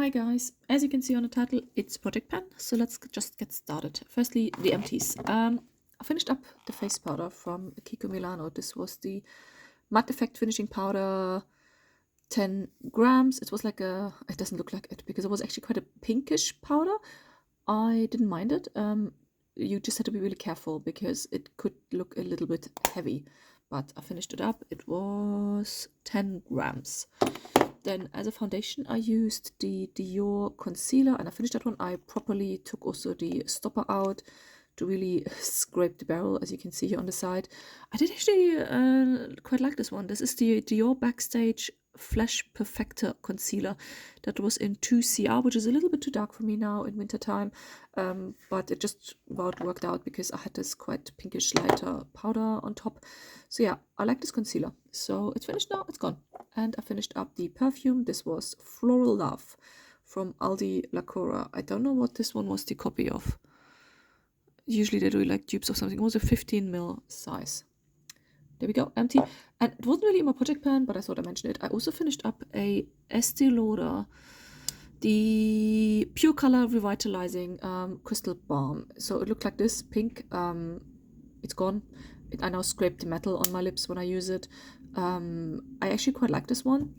Hi guys, as you can see on the title, it's Project Pan, so let's just get started. Firstly, the empties. I finished up the face powder from Kiko Milano. This was the Matte Effect Finishing Powder, 10 grams. It was like it doesn't look like it because it was actually quite a pinkish powder. I didn't mind it. You just had to be really careful because it could look a little bit heavy, but I finished it up. It was 10 grams. Then as a foundation, I used the Dior concealer and I finished that one. I properly took also the stopper out to really scrape the barrel, as you can see here on the side. I did actually quite like this one. This is the Dior Backstage Flash Perfector concealer that was in 2CR, which is a little bit too dark for me now in wintertime, but it just about worked out because I had this quite pinkish lighter powder on top. So yeah, I like this concealer. So it's finished now, it's gone. And I finished up the perfume. This was Floral Love from Aldi Lacora. I don't know what this one was the copy of. Usually they do like dupes or something. It was a 15ml size. There we go, empty. And it wasn't really in my project pan, but I thought I mentioned it. I also finished up a Estee Lauder, the Pure Color Revitalizing Crystal Balm. So it looked like this, pink. It's gone. I now scrape the metal on my lips when I use it. I actually quite like this one,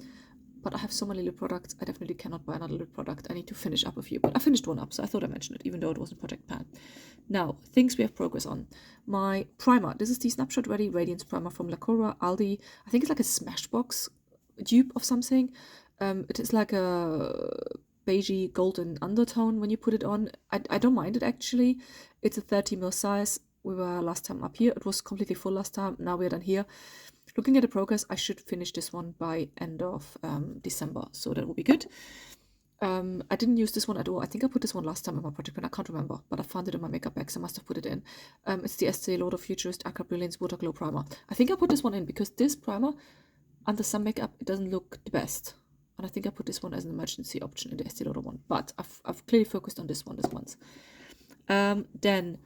but I have so many lip products, I definitely cannot buy another lip product. I need to finish up a few, but I finished one up, so I thought I mentioned it, even though it wasn't Project Pan. Now, things we have progress on. My primer. This is the Snapshot Ready Radiance Primer from Lacora, Aldi. I think it's like a Smashbox dupe of something. It is like a beigey golden undertone when you put it on. I don't mind it actually. It's a 30ml size. We were last time up here. It was completely full last time. Now we're done here. Looking at the progress, I should finish this one by end of December, so that will be good. I didn't use this one at all. I think I put this one last time in my project, but I can't remember. But I found it in my makeup bag, so I must have put it in. It's the Estee Lauder Futurist Aqua Brilliance Water Glow Primer. I think I put this one in because this primer, under some makeup, it doesn't look the best. And I think I put this one as an emergency option in the Estee Lauder one. But I've clearly focused on this one this once. Then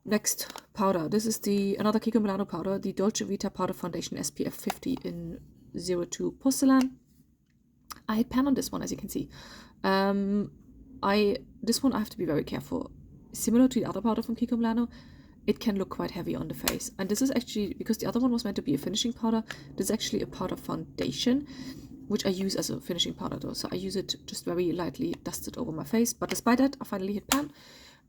next powder. This is another Kiko Milano powder, the Dolce Vita Powder Foundation SPF 50 in 02 Porcelain. I hit pan on this one, as you can see. This one I have to be very careful. Similar to the other powder from Kiko Milano, it can look quite heavy on the face. And this is actually, because the other one was meant to be a finishing powder, this is actually a powder foundation, which I use as a finishing powder though. So I use it just very lightly dusted over my face. But despite that, I finally hit pan.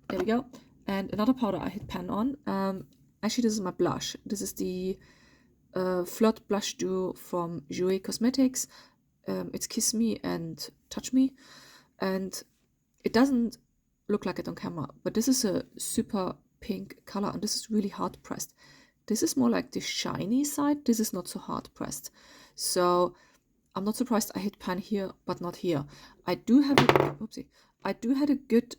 There we go. And another powder I hit pan on. Actually, this is my blush. This is the Flirt Blush Duo from Jouer Cosmetics. It's Kiss Me and Touch Me. And it doesn't look like it on camera, but this is a super pink color, and this is really hard pressed. This is more like the shiny side. This is not so hard pressed. So I'm not surprised I hit pan here, but not here. I do have a good,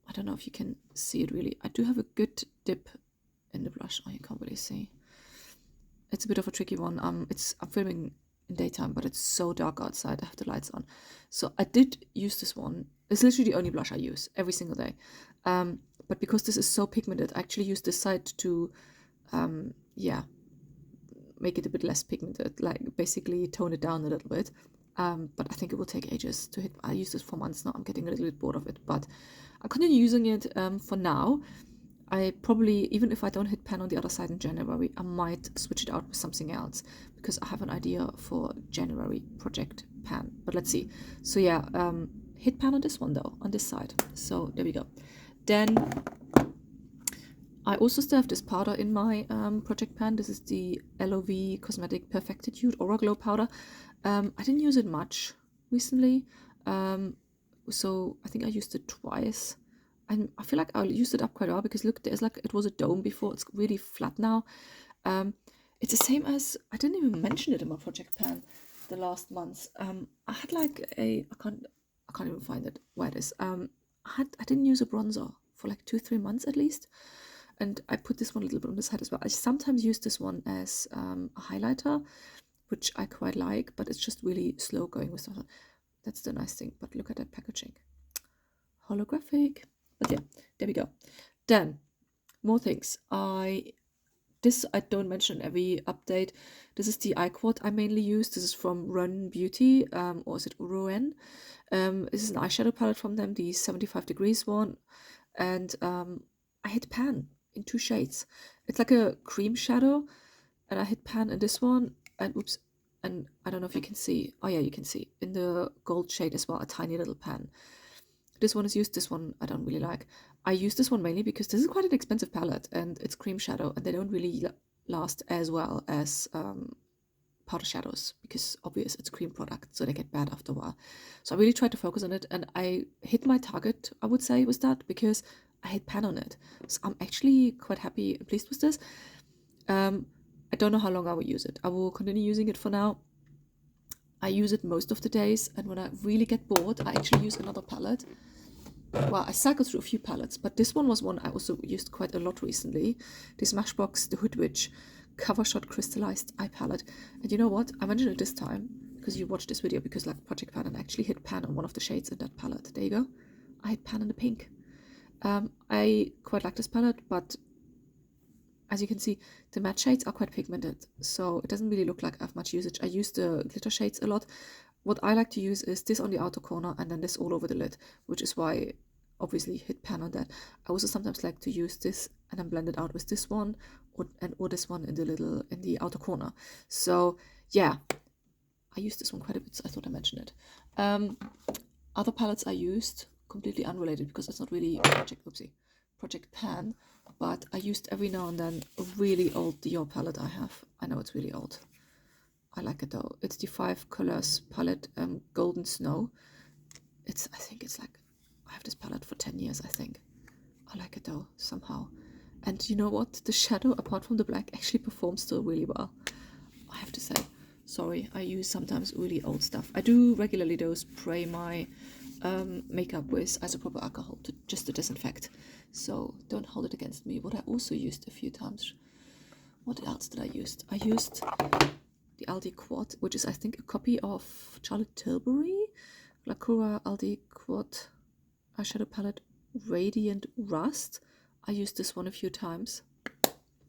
I don't know if you can see it really. I do have a good dip in the blush. Oh, you can't really see. It's a bit of a tricky one. I'm filming in daytime, but it's so dark outside. I have the lights on. So I did use this one. It's literally the only blush I use every single day. But because this is so pigmented, I actually use this side to, make it a bit less pigmented, like basically tone it down a little bit. But I think it will take ages to hit. I used this for months now. I'm getting a little bit bored of it, but I continue using it for now. I probably, even if I don't hit pan on the other side in January, I might switch it out with something else because I have an idea for January project pan. But let's see. So yeah, hit pan on this one though, on this side. So there we go. Then I also still have this powder in my project pan. This is the LOV Cosmetic Perfectitude Aura Glow powder. I didn't use it much recently, so I think I used it twice. And I feel like I used it up quite well because look, there's like, it was a dome before. It's really flat now. It's the same as, I didn't even mention it in my project pan the last months. I had like I can't even find it where it is. I didn't use a bronzer for like 2-3 months at least. And I put this one a little bit on the side as well. I sometimes use this one as a highlighter, which I quite like, but it's just really slow going with stuff. That's the nice thing. But look at that packaging. Holographic. But yeah, there we go. Then, more things. I This I don't mention in every update. This is the eye quad I mainly use. This is from Run Beauty, or is it Rouen? This is an eyeshadow palette from them, the 75 degrees one. And I hit pan in 2 shades. It's like a cream shadow, and I hit pan in this one, and oops, and I don't know if you can see. Oh yeah, you can see in the gold shade as well, a tiny little pan. This one is used, this one I don't really like. I use this one mainly because this is quite an expensive palette, and it's cream shadow, and they don't really last as well as powder shadows, because obvious it's cream product, so they get bad after a while. So I really tried to focus on it, and I hit my target, I would say, with that, because I hit pan on it. So I'm actually quite happy and pleased with this. I don't know how long I will use it. I will continue using it for now. I use it most of the days, and when I really get bored, I actually use another palette. Well, I cycle through a few palettes, but this one was one I also used quite a lot recently. The Smashbox The Hood Witch Cover Shot Crystallized Eye Palette. And you know what? I mentioned it this time because you watched this video, because like Project Pan, and I actually hit pan on one of the shades in that palette. There you go. I hit pan in the pink. I quite like this palette, but as you can see, the matte shades are quite pigmented, so it doesn't really look like I have much usage. I use the glitter shades a lot. What I like to use is this on the outer corner and then this all over the lid, which is why obviously hit pan on that. I also sometimes like to use this and then blend it out with this one, or this one in the outer corner. So yeah, I use this one quite a bit, so I thought I mentioned it. Other palettes I used, completely unrelated because it's not really Project Pan, but I used every now and then a really old Dior palette I have. I know it's really old. I like it though. It's the 5 Colors palette, Golden Snow. I think it's like, I have this palette for 10 years, I think. I like it though, somehow. And you know what? The shadow, apart from the black, actually performs still really well, I have to say. Sorry, I use sometimes really old stuff. I do regularly though spray my makeup with isopropyl alcohol just to disinfect. So don't hold it against me. What I also used a few times. What else did I use? I used the Aldi Quad, which is I think a copy of Charlotte Tilbury, Lacura Aldi Quad eyeshadow palette, Radiant Rust. I used this one a few times,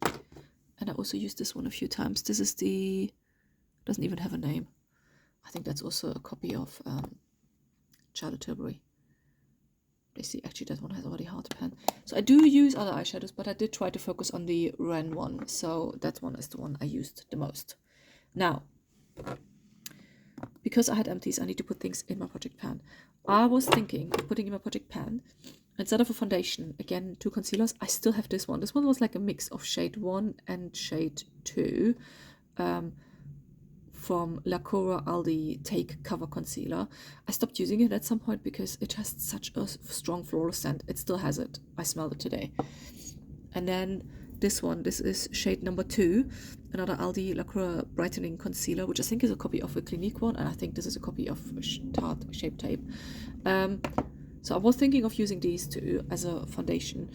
and I also used this one a few times. This is doesn't even have a name. I think that's also a copy of Charlotte Tilbury. They see actually that one has already hard pan. So I do use other eyeshadows, but I did try to focus on the Ren one. So that one is the one I used the most. Now, because I had empties, I need to put things in my Project Pan. I was thinking of putting in my Project Pan, instead of a foundation, again, 2 concealers, I still have this one. This one was like a mix of shade 1 and shade 2. From Lacura Aldi Take Cover Concealer. I stopped using it at some point because it has such a strong floral scent. It still has it. I smelled it today. And then this one, this is shade number 2, another Aldi Lacura Brightening Concealer, which I think is a copy of a Clinique one, and I think this is a copy of Tarte Shape Tape. So I was thinking of using these 2 as a foundation.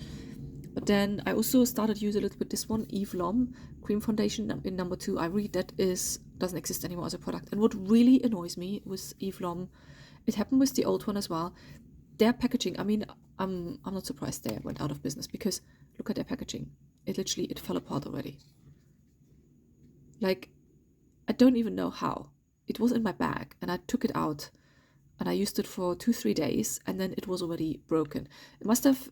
But then I also started using a little bit this one, Eve Lom Cream Foundation in number 2. I read that doesn't exist anymore as a product. And what really annoys me with Eve Lom, it happened with the old one as well. Their packaging, I mean, I'm not surprised they went out of business, because look at their packaging. It fell apart already. Like, I don't even know how. It was in my bag and I took it out and I used it for 2-3 days, and then it was already broken. It must have,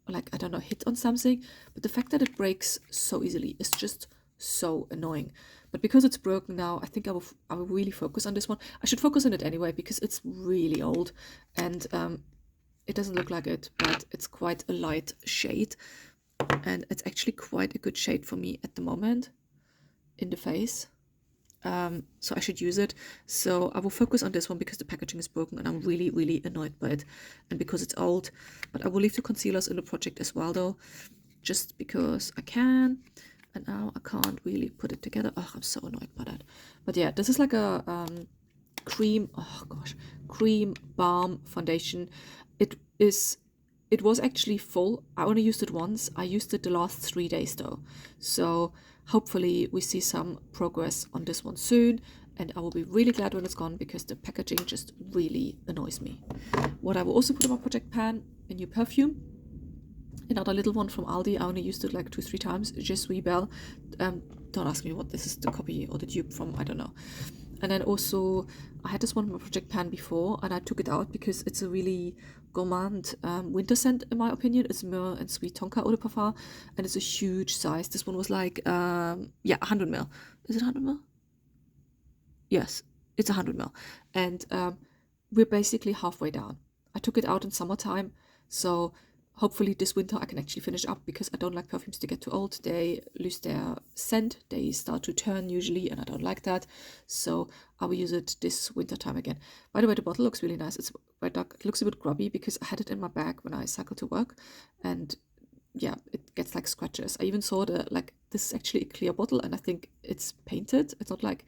like, I don't know, hit on something, but the fact that it breaks so easily is just so annoying. But because it's broken now, I think I will really focus on this one. I should focus on it anyway because it's really old, and it doesn't look like it, but it's quite a light shade, and it's actually quite a good shade for me at the moment in the face. So I should use it. So I will focus on this one because the packaging is broken and I'm really, really annoyed by it, and because it's old. But I will leave the concealers in the project as well though, just because I can. And now I can't really put it together. Oh, I'm so annoyed by that. But yeah, this is like a cream balm foundation. It was actually full. I only used it once. I used it the last 3 days though. So hopefully we see some progress on this one soon, and I will be really glad when it's gone because the packaging just really annoys me. What I will also put in my Project Pan, a new perfume. Another little one from Aldi. I only used it like 2-3 times. Je suis belle. Don't ask me what this is the copy or the dupe from, I don't know. And then also I had this one in my Project Pan before, and I took it out because it's a really gourmand winter scent in my opinion. It's Myrrh and Sweet Tonka Eau de Parfum, and it's a huge size. This one was like 100 ml. Is it 100 ml? Yes, it's 100 ml. And we're basically halfway down. I took it out in summertime, so hopefully this winter I can actually finish up, because I don't like perfumes to get too old. They lose their scent, they start to turn usually, and I don't like that. So I will use it this winter time again. By the way, the bottle looks really nice. It's quite dark. It looks a bit grubby because I had it in my bag when I cycled to work, and yeah, it gets like scratches. I even saw like this is actually a clear bottle, and I think it's painted. It's not like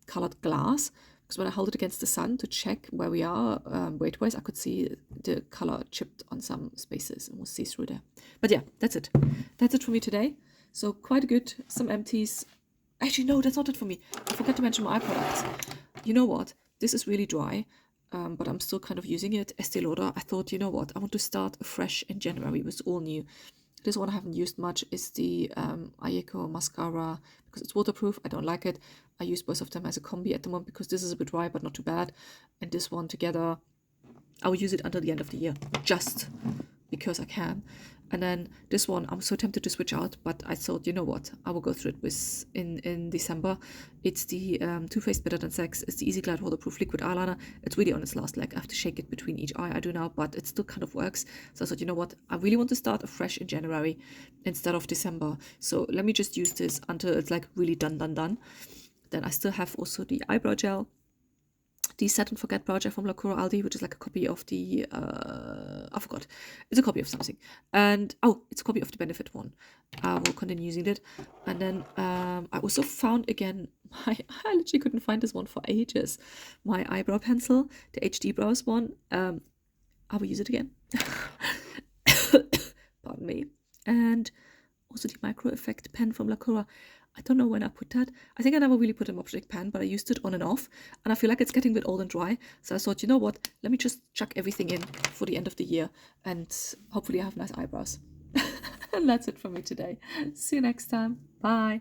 colored glass, because when I hold it against the sun to check where we are weight-wise, I could see the color chipped on some spaces and was see-through there. But yeah, that's it. That's it for me today. So quite good. Some empties. Actually, no, that's not it for me. I forgot to mention my eye products. You know what? This is really dry, but I'm still kind of using it. Estee Lauder. I thought, you know what? I want to start fresh in January with all new. This one I haven't used much is the Ayeko mascara, because it's waterproof. I don't like it. I use both of them as a combi at the moment because this is a bit dry but not too bad. And this one together, I will use it until the end of the year, just because I can. And then this one, I'm so tempted to switch out, but I thought, you know what, I will go through it with in December. It's the Too Faced Better Than Sex. It's the Easy Glide Waterproof Liquid Eyeliner. It's really on its last leg. I have to shake it between each eye. I do now, but it still kind of works. So I thought, you know what, I really want to start afresh in January instead of December. So let me just use this until it's like really done. Then I still have also the eyebrow gel, the Set and Forget brow gel from Lacura Aldi, which is like a copy of the I forgot, it's a copy of something, and it's a copy of the Benefit one. I will continue using it. And then I also found again I literally couldn't find this one for ages, my eyebrow pencil, the HD Brows one. I will use it again. Pardon me. And also the Micro Effect pen from Lacura. I don't know when I put that. I think I never really put it in my Project Pan, but I used it on and off, and I feel like it's getting a bit old and dry. So I thought, you know what, let me just chuck everything in for the end of the year, and hopefully I have nice eyebrows. And that's it for me today. See you next time. Bye.